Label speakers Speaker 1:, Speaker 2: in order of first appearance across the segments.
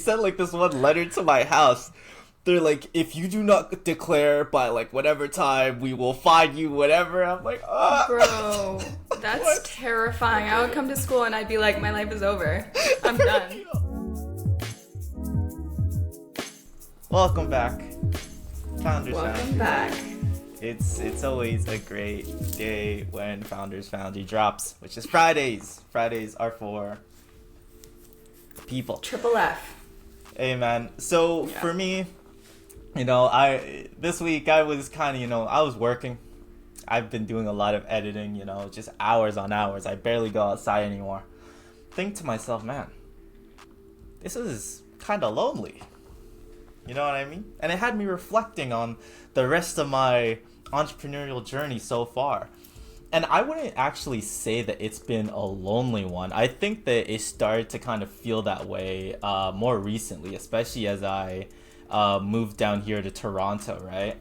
Speaker 1: sent like this one letter to my house. They're like, if you do not declare by like whatever time, we will fine you, whatever. I'm like,
Speaker 2: Bro, that's
Speaker 1: What?
Speaker 2: terrifying. I would come to school and I'd be like, my life is over. I'm done.
Speaker 1: Welcome back, Founders
Speaker 2: Welcome
Speaker 1: Foundry.
Speaker 2: back.
Speaker 1: It's always a great day when Founders Foundry drops, which is Fridays. Fridays are for people.
Speaker 2: Triple F.
Speaker 1: Hey man, so
Speaker 2: Yeah.
Speaker 1: for me, this week I was kind of, I was working. I've been doing a lot of editing, just hours on hours. I barely go outside anymore. Think to myself, man, this is kind of lonely. You know what I mean? And it had me reflecting on the rest of my entrepreneurial journey so far. And I wouldn't actually say that it's been a lonely one. I think that it started to kind of feel that way more recently, especially as I moved down here to Toronto, right?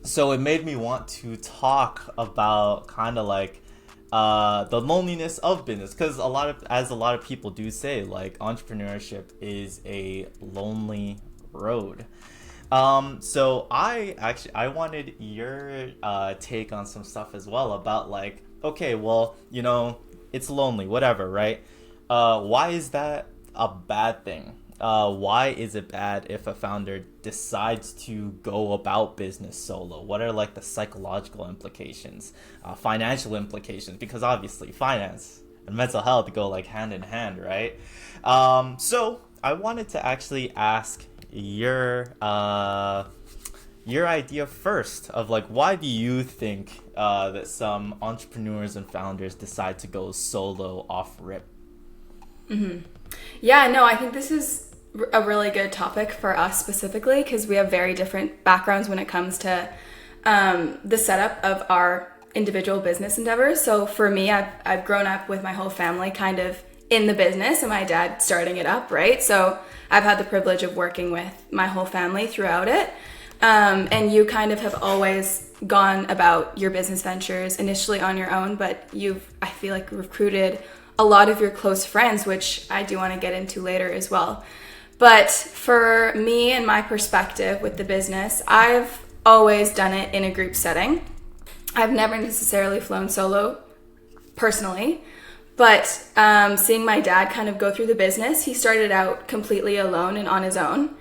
Speaker 1: So it made me want to talk about kind of like the loneliness of business, because as a lot of people do say, like, entrepreneurship is a lonely road. So I wanted your take on some stuff as well about, like, okay, well, it's lonely, whatever, right? Why is that a bad thing? Why is it bad if a founder decides to go about business solo? What are like the psychological implications, financial implications? Because obviously finance and mental health go like hand in hand, right? So I wanted to actually ask your idea first of, like, why do you think that some entrepreneurs and founders decide to go solo off rip?
Speaker 2: Yeah, no, I think this is a really good topic for us specifically because we have very different backgrounds when it comes to the setup of our individual business endeavors. So for me, I've grown up with my whole family kind of in the business and my dad starting it up, right? So I've had the privilege of working with my whole family throughout it. And you kind of have always gone about your business ventures initially on your own, but I feel like, recruited a lot of your close friends, which I do want to get into later as well. But for me and my perspective with the business, I've always done it in a group setting. I've never necessarily flown solo personally, but seeing my dad kind of go through the business, he started out completely alone and on his own.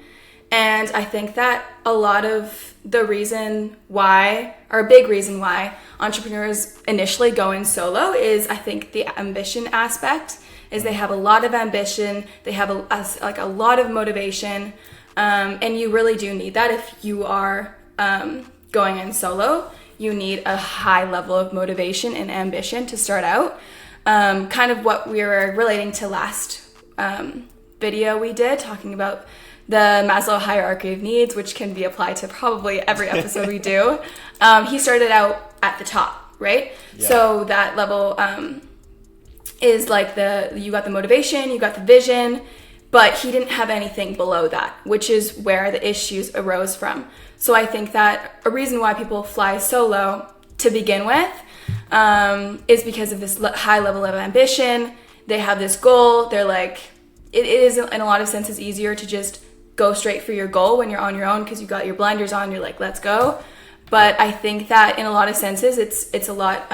Speaker 2: And I think that a lot of the reason why, or a big reason why, entrepreneurs initially go in solo is, I think, the ambition aspect. Is they have a lot of ambition, they have a lot of motivation, and you really do need that if you are going in solo. You need a high level of motivation and ambition to start out. Kind of what we were relating to last video we did, talking about the Maslow hierarchy of needs, which can be applied to probably every episode we do. He started out at the top, right? Yeah. So that level is like you got the motivation, you got the vision, but he didn't have anything below that, which is where the issues arose from. So I think that a reason why people fly solo to begin with is because of this high level of ambition. They have this goal. They're like, it is in a lot of senses easier to just go straight for your goal when you're on your own because you got your blinders on, you're like, let's go. But I think that in a lot of senses, it's a lot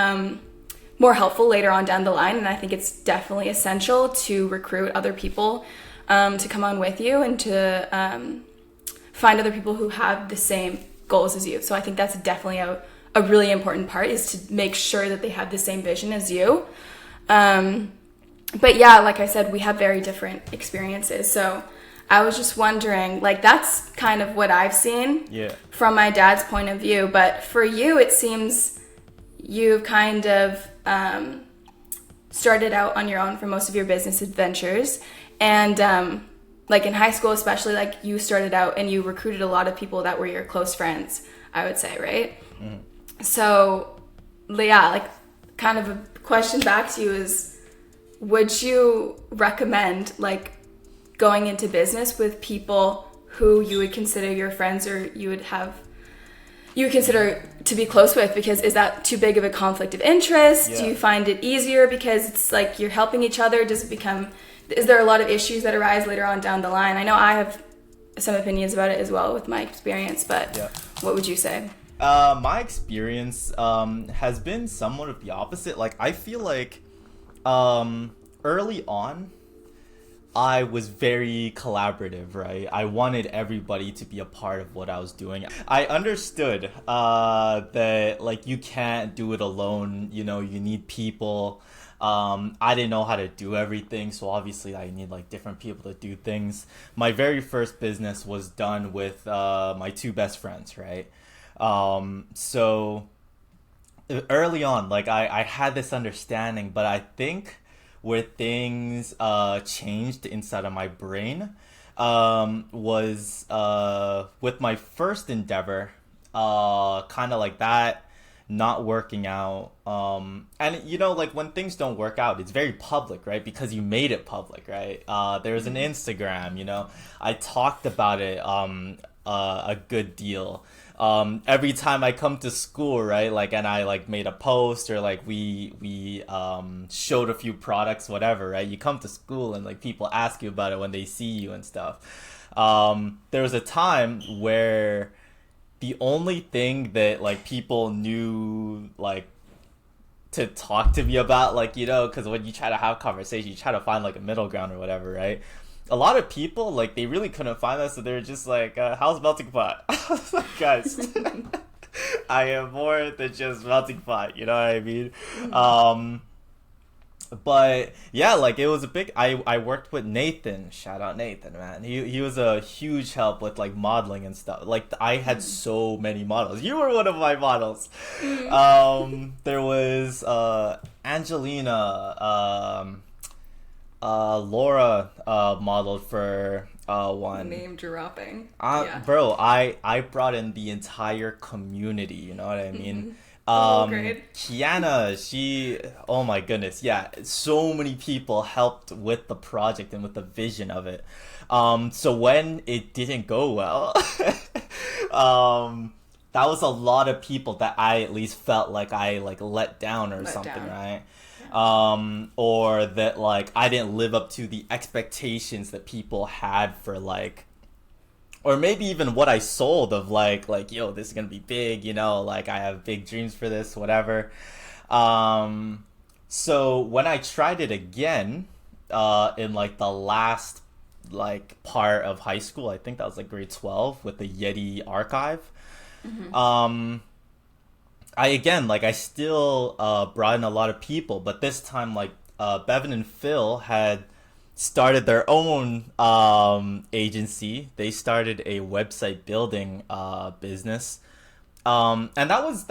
Speaker 2: more helpful later on down the line. And I think it's definitely essential to recruit other people to come on with you and to find other people who have the same goals as you. So I think that's definitely a really important part, is to make sure that they have the same vision as you. But yeah, like I said, we have very different experiences. So I was just wondering, like, that's kind of what I've seen from my dad's point of view. But for you, it seems you've kind of started out on your own for most of your business adventures. And like in high school especially, like, you started out and you recruited a lot of people that were your close friends, I would say, right? Mm-hmm. So yeah, like, kind of a question back to you is, would you recommend, like, going into business with people who you would consider your friends, or you would consider to be close with? Because is that too big of a conflict of interest? Yeah. Do you find it easier because it's like you're helping each other? Does it become is there a lot of issues that arise later on down the line? I know I have some opinions about it as well with my experience, but what would you say?
Speaker 1: My experience has been somewhat of the opposite. Like, I feel like early on, I was very collaborative, right? I wanted everybody to be a part of what I was doing. I understood that, like, you can't do it alone. You know, you need people. I didn't know how to do everything, so obviously I need, like, different people to do things. My very first business was done with my two best friends, right? So early on, like, I had this understanding, but I think where things changed inside of my brain was with my first endeavor, kind of like that not working out. And you know, like, when things don't work out, it's very public, right? Because you made it public, right? There's an Instagram, you know. I talked about it a good deal. Every time I come to school, right, like, and I, like, made a post, or, like, we showed a few products, whatever, right? You come to school and, like, people ask you about it when they see you and stuff. There was a time where the only thing that, like, people knew, like, to talk to me about, like, you know, because when you try to have conversation, you try to find, like, a middle ground or whatever, right? A lot of people, like, they really couldn't find that, so they were just like, how's melting pot? I was like, guys, I am more than just melting pot, you know what I mean? But yeah, like, it was a big, I worked with Nathan. Shout out Nathan, man. He was a huge help with, like, modeling and stuff. Like, I had so many models. You were one of my models. There was Angelina, Laura modeled for one.
Speaker 2: Name dropping.
Speaker 1: Bro, I brought in the entire community, you know what I mean?
Speaker 2: Great.
Speaker 1: Kiana, she, oh my goodness, yeah, so many people helped with the project and with the vision of it. So when it didn't go well, that was a lot of people that I at least felt like I, like, let down or something, right? Or that, like, I didn't live up to the expectations that people had for, like, or maybe even what I sold of, like, yo, this is gonna be big, you know, like, I have big dreams for this, whatever. So when I tried it again, in, like, the last, like, part of high school, I think that was, like, grade 12 with the Yyetti archive. I still brought in a lot of people, but this time, like, Bevan and Phil had started their own agency. They started a website building business, and that was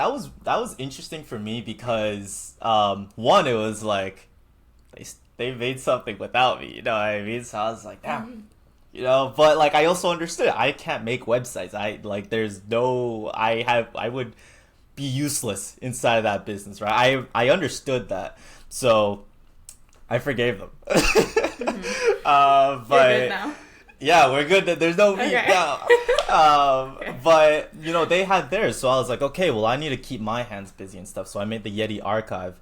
Speaker 1: interesting for me because one, it was like they made something without me, you know what I mean? So I was like, damn. You know, but, like, I also understood I can't make websites. I would be useless inside of that business, right? I understood that, so I forgave them. But
Speaker 2: you're good now?
Speaker 1: Yeah, we're good. There's no beef now.
Speaker 2: Okay.
Speaker 1: But, you know, they had theirs, so I was like, okay, well, I need to keep my hands busy and stuff. So I made the Yyetti archive,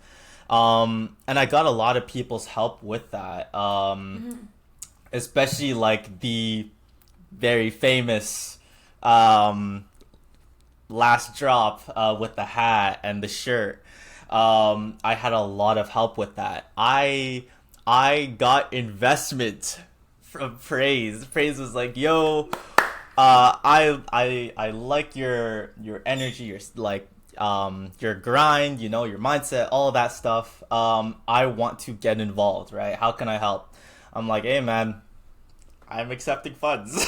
Speaker 1: and I got a lot of people's help with that. Especially, like, the very famous last drop with the hat and the shirt. I had a lot of help with that. I got investment from Praise. Praise was like, yo, I like your energy, your, like, your grind, you know, your mindset, all of that stuff. I want to get involved, right? How can I help? I'm like, hey, man, I'm accepting funds.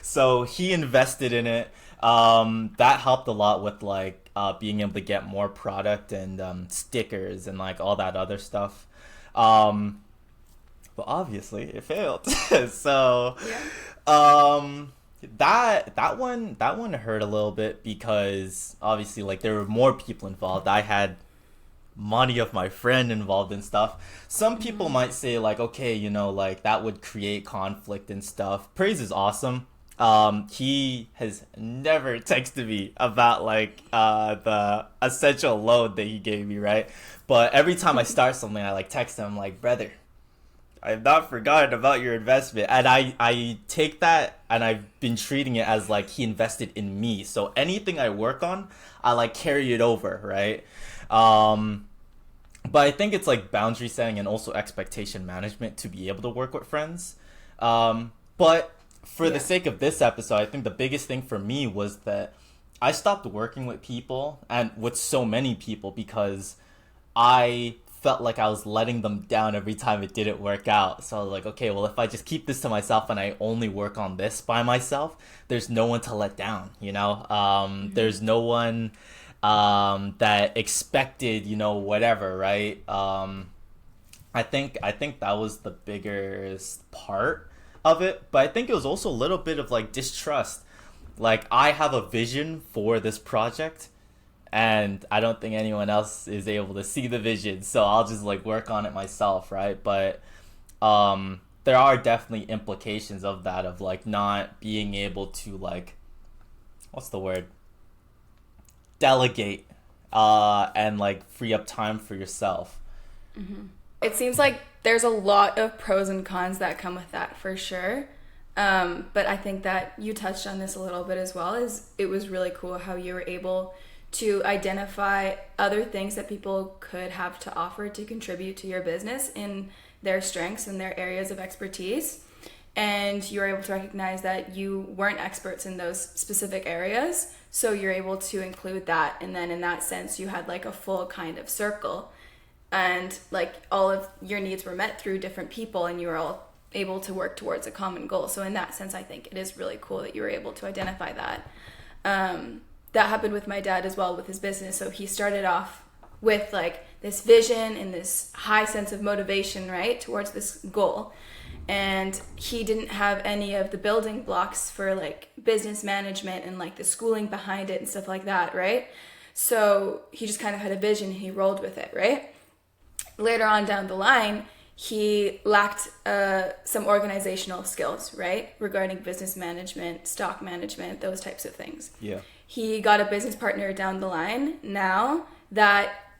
Speaker 1: So he invested in it. That helped a lot with, like, being able to get more product and stickers and, like, all that other stuff. But obviously it failed. So that one hurt a little bit because obviously, like, there were more people involved. I had money of my friend involved and stuff. Some people might say, like, okay, you know, like, that would create conflict and stuff. Praise is awesome. He has never texted me about, like, the essential load that he gave me, right? But every time I start something, I, like, text him, like, brother, I've not forgotten about your investment. And I take that and I've been treating it as like he invested in me. So anything I work on, I like carry it over, right? But I think it's like boundary setting and also expectation management to be able to work with friends. But for the sake of this episode, I think the biggest thing for me was that I stopped working with people and with so many people because I felt like I was letting them down every time it didn't work out. So I was like, okay, well, if I just keep this to myself and I only work on this by myself, there's no one to let down, you know? There's no one that expected, you know, whatever, right? I think that was the biggest part of it. But I think it was also a little bit of like distrust. Like, I have a vision for this project and I don't think anyone else is able to see the vision, so I'll just like work on it myself, right? But there are definitely implications of that, of like not being able to like, what's the word, delegate and like free up time for yourself.
Speaker 2: It seems like there's a lot of pros and cons that come with that, for sure. But I think that you touched on this a little bit as well. Is it was really cool how you were able to identify other things that people could have to offer to contribute to your business in their strengths and their areas of expertise. And you're able to recognize that you weren't experts in those specific areas. So you're able to include that. And then in that sense, you had like a full kind of circle. And like all of your needs were met through different people and you were all able to work towards a common goal. So in that sense, I think it is really cool that you were able to identify that. That happened with my dad as well with his business. So he started off with like this vision and this high sense of motivation, right, towards this goal. And he didn't have any of the building blocks for like business management and like the schooling behind it and stuff like that, right? So he just kind of had a vision and he rolled with it, right? Later on down the line, he lacked some organizational skills, right? Regarding business management, stock management, those types of things.
Speaker 1: Yeah.
Speaker 2: He got a business partner down the line now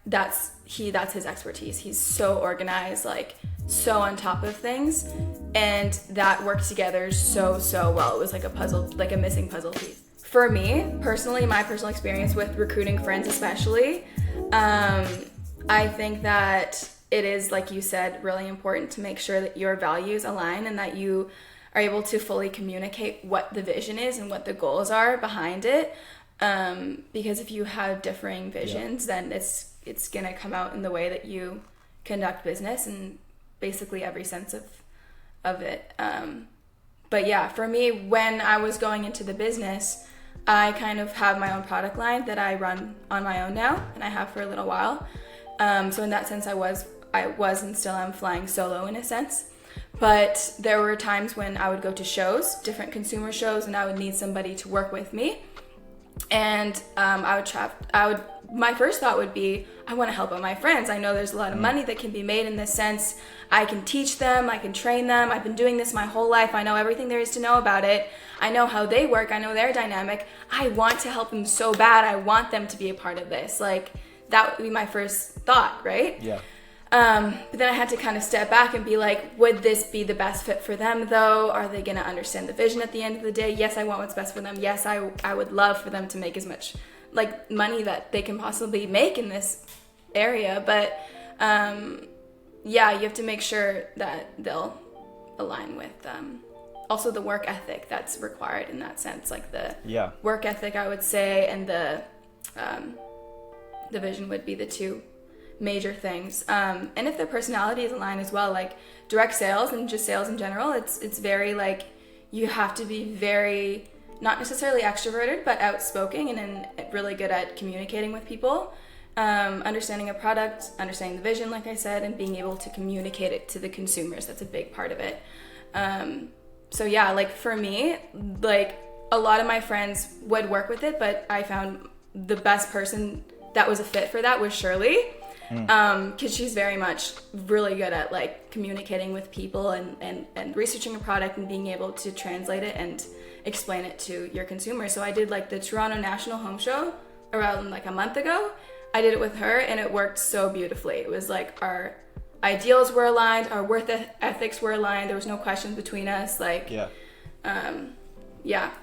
Speaker 2: that's his expertise. He's so organized, like so on top of things, and that worked together so well. It was like a puzzle, like a missing puzzle piece. For me, personally, my personal experience with recruiting friends especially, I think that it is, like you said, really important to make sure that your values align and that you are able to fully communicate what the vision is and what the goals are behind it. Because if you have differing visions, then it's gonna come out in the way that you conduct business and basically every sense of it. But yeah, for me, when I was going into the business, I kind of have my own product line that I run on my own now, and I have for a little while. So in that sense, I was and still am flying solo in a sense. But there were times when I would go to shows, different consumer shows, and I would need somebody to work with me. And my first thought would be, I want to help out my friends. I know there's a lot of money that can be made in this sense. I can teach them, I can train them. I've been doing this my whole life. I know everything there is to know about it. I know how they work. I know their dynamic. I want to help them so bad. I want them to be a part of this. Like, that would be my first thought, right?
Speaker 1: Yeah.
Speaker 2: But then I had to kind of step back and be like, would this be the best fit for them though? Are they going to understand the vision at the end of the day? Yes, I want what's best for them. Yes, I would love for them to make as much like money that they can possibly make in this area. But yeah, you have to make sure that they'll align with also the work ethic that's required in that sense. Like the work ethic, I would say, and the vision would be the two major things. And if their personalities align as well, like direct sales and just sales in general, it's very like, you have to be very, not necessarily extroverted, but outspoken and really good at communicating with people, understanding a product, understanding the vision, like I said, and being able to communicate it to the consumers. That's a big part of it. So yeah, like for me, like a lot of my friends would work with it, but I found the best person that was a fit for that was Shirley. Because she's very much really good at like communicating with people and researching a product and being able to translate it and explain it to your consumers. So I did like the Toronto National Home Show around like a month ago. I did it with her and it worked so beautifully. It was like our ideals were aligned, our work ethics were aligned. There was no questions between us. Like,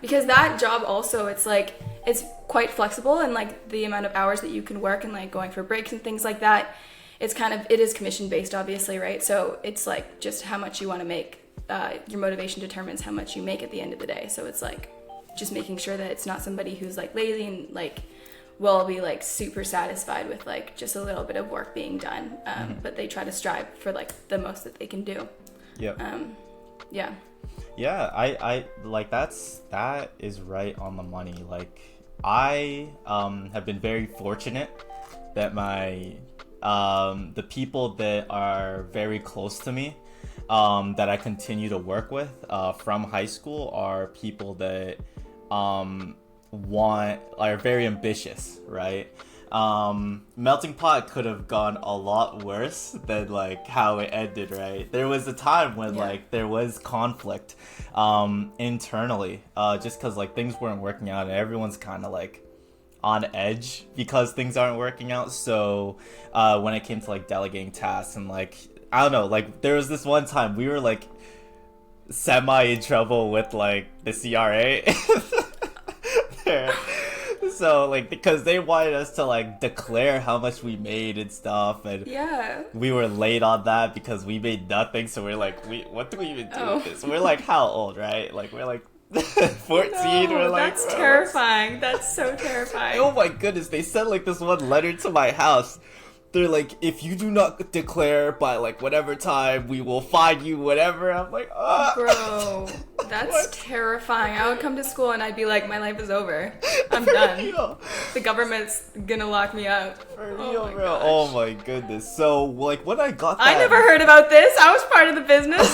Speaker 2: because that job also, it's like, it's quite flexible, and like the amount of hours that you can work and like going for breaks and things like that. It is commission based, obviously, right? So it's like just how much you want to make. Your motivation determines how much you make at the end of the day. So it's like just making sure that it's not somebody who's like lazy and like will be like super satisfied with like just a little bit of work being done, but they try to strive for like the most that they can do.
Speaker 1: I like that is right on the money. Like I have been very fortunate that my the people that are very close to me, that I continue to work with from high school, are people that are very ambitious, right? Melting Pot could have gone a lot worse than like how it ended, right? There was a time when like there was conflict internally, just because like things weren't working out and everyone's kind of like on edge because things aren't working out. So when it came to like delegating tasks and like, I don't know, like there was this one time we were like semi in trouble with like the CRA. So like, because they wanted us to like declare how much we made and stuff, and we were late on that because we made nothing. So we're like, what do we even do with this? We're like, how old, right? Like we're like 14.
Speaker 2: No,
Speaker 1: we're like,
Speaker 2: that's terrifying. That's so terrifying.
Speaker 1: Oh my goodness, they sent like this one letter to my house. They're like, if you do not declare by like whatever time, we will fine you, whatever. I'm like,
Speaker 2: bro, that's terrifying. I would come to school and I'd be like, my life is over. I'm done. Real. The government's gonna lock me up.
Speaker 1: For real, bro. Oh my goodness. So like when I got that,
Speaker 2: I never heard about this. I was part of the business.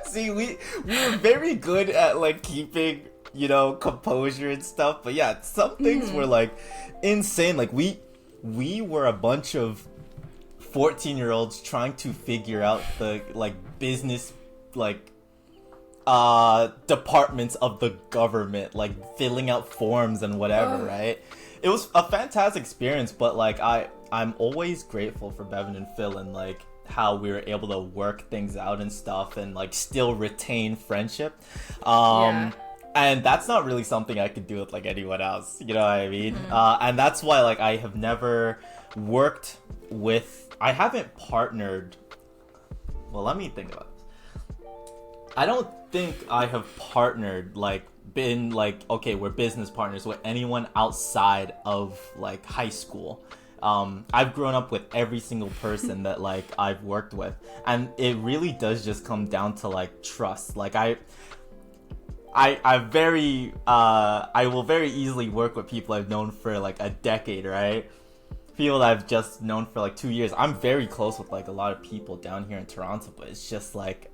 Speaker 1: See, we were very good at like keeping, you know, composure and stuff. But yeah, some things were like insane. Like we were a bunch of 14-year-olds trying to figure out the like business like departments of the government, like filling out forms and whatever, right? It was a fantastic experience, but like I'm always grateful for Bevan and Phil and like how we were able to work things out and stuff and like still retain friendship. And that's not really something I could do with like anyone else, you know what I mean? And that's why like I have never worked with, I haven't partnered, well, let me think about this. I don't think I have partnered, like been like, okay, we're business partners with anyone outside of like high school. I've grown up with every single person that like I've worked with, and it really does just come down to like trust. Like I will very easily work with people I've known for like a decade, right? People that I've just known for like 2 years. I'm very close with like a lot of people down here in Toronto, but it's just like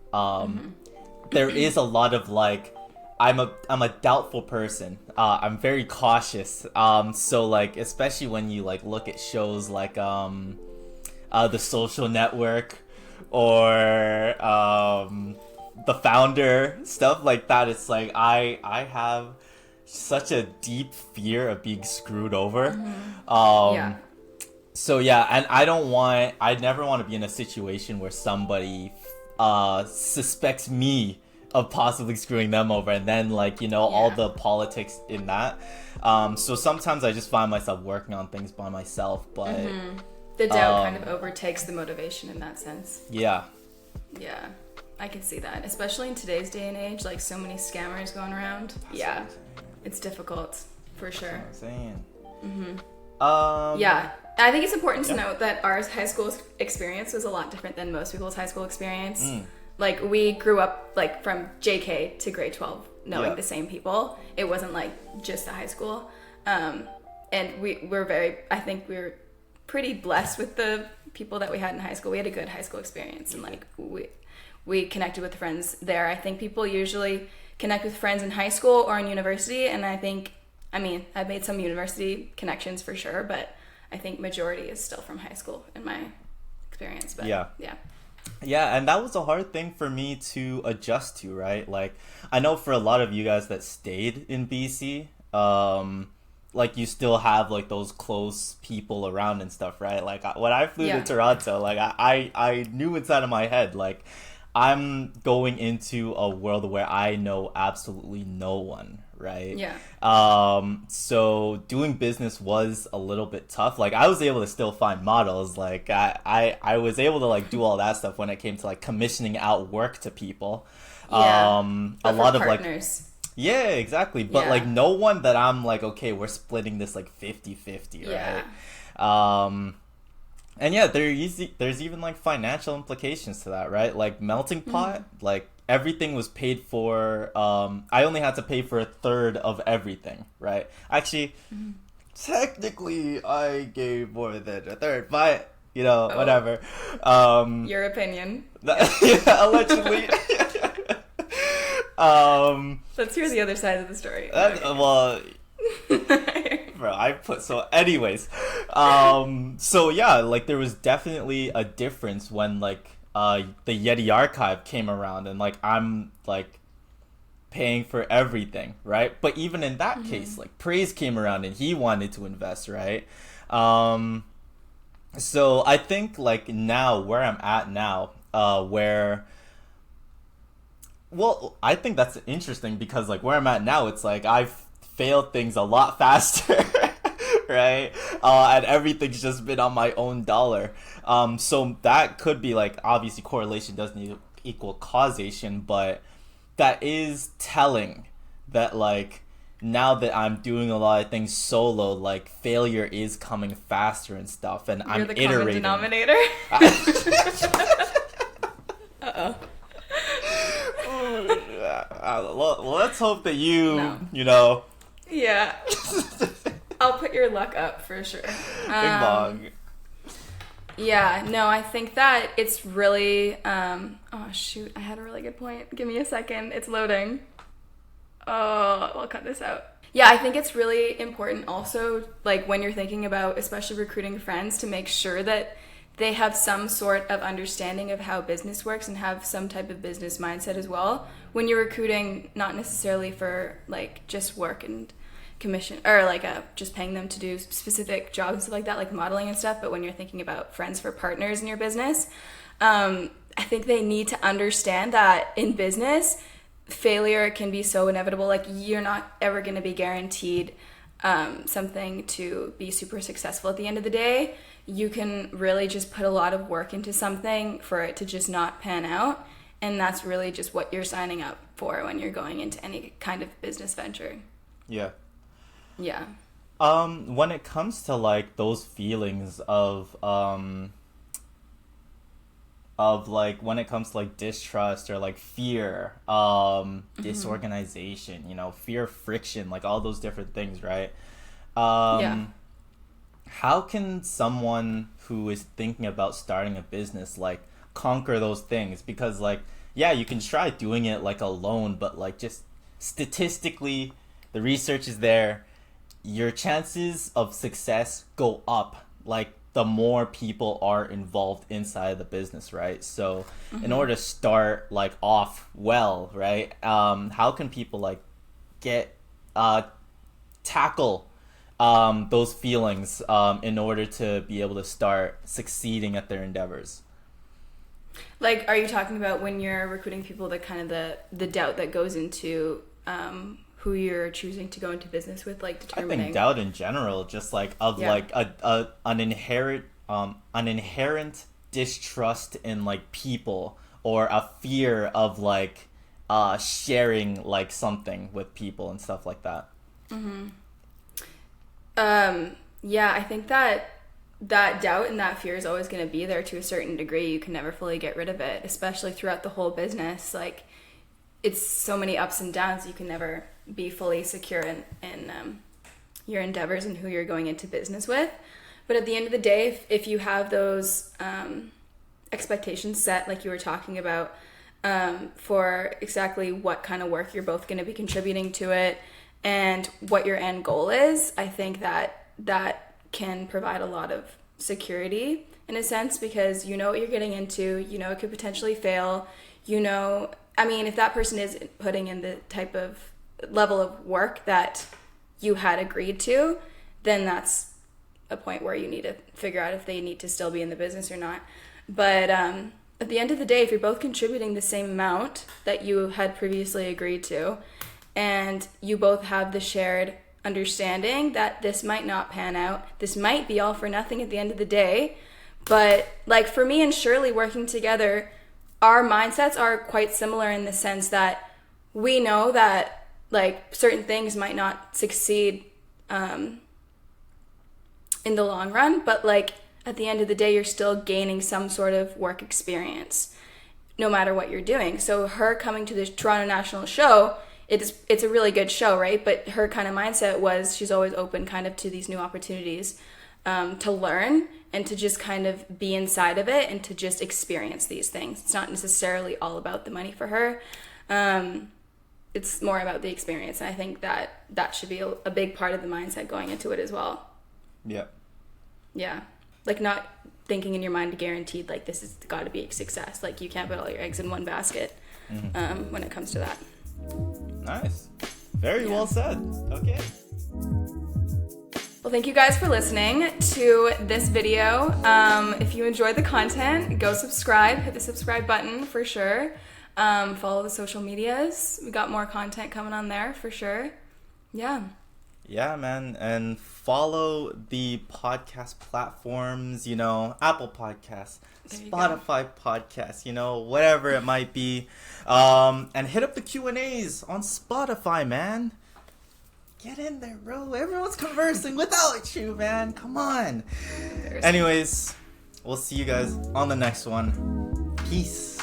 Speaker 1: there is a lot of like, I'm a doubtful person. I'm very cautious. So like, especially when you like look at shows like The Social Network or The Founder, stuff like that, it's like I have such a deep fear of being screwed over. So yeah, and I never want to be in a situation where somebody suspects me of possibly screwing them over, and then like, you know, all the politics in that. So sometimes I just find myself working on things by myself, but
Speaker 2: the doubt kind of overtakes the motivation in that sense.
Speaker 1: Yeah,
Speaker 2: I can see that, especially in today's day and age, like so many scammers going around. It's difficult for sure.
Speaker 1: That's what I'm saying.
Speaker 2: I think it's important to note that our high school experience was a lot different than most people's high school experience. Like we grew up like from JK to grade 12 knowing the same people. It wasn't like just a high school. And I think we were pretty blessed with the people that we had in high school. We had a good high school experience, and like we connected with friends there. I think people usually connect with friends in high school or in university, and I've made some university connections for sure, but I think majority is still from high school in my experience. But
Speaker 1: yeah, and that was a hard thing for me to adjust to, right? Like I know for a lot of you guys that stayed in BC, like you still have like those close people around and stuff, right? Like when I flew to Toronto, like I knew inside of my head, like I'm going into a world where I know absolutely no one, right?
Speaker 2: Yeah.
Speaker 1: So doing business was a little bit tough. Like I was able to still find models. Like I was able to like do all that stuff when it came to like commissioning out work to people.
Speaker 2: Yeah.
Speaker 1: A lot of
Speaker 2: partners.
Speaker 1: like, yeah, exactly. But like no one that I'm like, okay, we're splitting this like 50-50, right? And yeah, there's even like financial implications to that, right? Like melting pot, like everything was paid for. I only had to pay for a third of everything, right? Actually, technically, I gave more than a third, but you know, whatever.
Speaker 2: Your opinion.
Speaker 1: Allegedly.
Speaker 2: Let's hear the other side of the story.
Speaker 1: Well. Bro, I put so anyways, so yeah, like there was definitely a difference when like the Yeti archive came around and like I'm like paying for everything, right? But even in that case, like Praise came around and he wanted to invest, right? So I think like now where I'm at now, where well, I think that's interesting because like where I'm at now, it's like I've failed things a lot faster, right? And everything's just been on my own dollar. So that could be like, obviously correlation doesn't equal causation, but that is telling that like now that I'm doing a lot of things solo, like failure is coming faster and stuff, and
Speaker 2: You're
Speaker 1: I'm
Speaker 2: the
Speaker 1: iterating.
Speaker 2: Common denominator. Uh-oh.
Speaker 1: Well, let's hope that you know.
Speaker 2: Yeah. I'll put your luck up for sure.
Speaker 1: Bing bong.
Speaker 2: Yeah, no, I think that it's really, oh shoot, I had a really good point. Give me a second. It's loading. Oh, I'll cut this out. Yeah, I think it's really important also, like when you're thinking about, especially recruiting friends, to make sure that they have some sort of understanding of how business works and have some type of business mindset as well. When you're recruiting, not necessarily for like just work and commission or like just paying them to do specific jobs and stuff like that, like modeling and stuff, but when you're thinking about friends for partners in your business, I think they need to understand that in business, failure can be so inevitable. Like you're not ever going to be guaranteed something to be super successful at the end of the day. You can really just put a lot of work into something for it to just not pan out, and that's really just what you're signing up for when you're going into any kind of business venture.
Speaker 1: Yeah.
Speaker 2: When
Speaker 1: it comes to like those feelings of like when it comes to like distrust or like fear, disorganization, you know, fear of friction, like all those different things, right? How can someone who is thinking about starting a business like conquer those things? Because like, yeah, you can try doing it like alone, but like just statistically, the research is there. Your chances of success go up like the more people are involved inside the business, right? So in order to start like off well, right, how can people like get tackle those feelings in order to be able to start succeeding at their endeavors?
Speaker 2: Like, are you talking about when you're recruiting people, the kind of the doubt that goes into who you're choosing to go into business with, like determining?
Speaker 1: I think doubt in general, just like of like an inherent distrust in like people, or a fear of like sharing like something with people and stuff like that.
Speaker 2: Yeah, I think that doubt and that fear is always going to be there to a certain degree. You can never fully get rid of it, especially throughout the whole business. Like, it's so many ups and downs. You can never be fully secure in your endeavors and who you're going into business with. But at the end of the day, if you have those expectations set, like you were talking about, for exactly what kind of work you're both going to be contributing to it and what your end goal is, I think that can provide a lot of security in a sense, because you know what you're getting into, you know it could potentially fail, you know, I mean, if that person is putting in the type of level of work that you had agreed to, then that's a point where you need to figure out if they need to still be in the business or not. But at the end of the day, if you're both contributing the same amount that you had previously agreed to, and you both have the shared understanding that this might not pan out, this might be all for nothing at the end of the day, but like for me and Shirley working together, our mindsets are quite similar in the sense that we know that like certain things might not succeed in the long run, but like at the end of the day, you're still gaining some sort of work experience no matter what you're doing. So her coming to the Toronto National Show, it's a really good show, right? But her kind of mindset was she's always open kind of to these new opportunities to learn and to just kind of be inside of it and to just experience these things. It's not necessarily all about the money for her. It's more about the experience. And I think that should be a big part of the mindset going into it as well.
Speaker 1: Yeah.
Speaker 2: Yeah. Like not thinking in your mind guaranteed, like this has got to be a success. Like you can't put all your eggs in one basket when it comes to that.
Speaker 1: Nice. Very well said. Okay.
Speaker 2: Well, thank you guys for listening to this video. If you enjoyed the content, go subscribe. Hit the subscribe button for sure. Follow the social medias. We got more content coming on there for sure. Yeah.
Speaker 1: Yeah, man. And follow the podcast platforms, Apple Podcasts, Spotify Podcasts, whatever it might be. And hit up the Q&As on Spotify, man. Get in there, bro. Everyone's conversing without you, man. Come on. Anyways, we'll see you guys on the next one. Peace.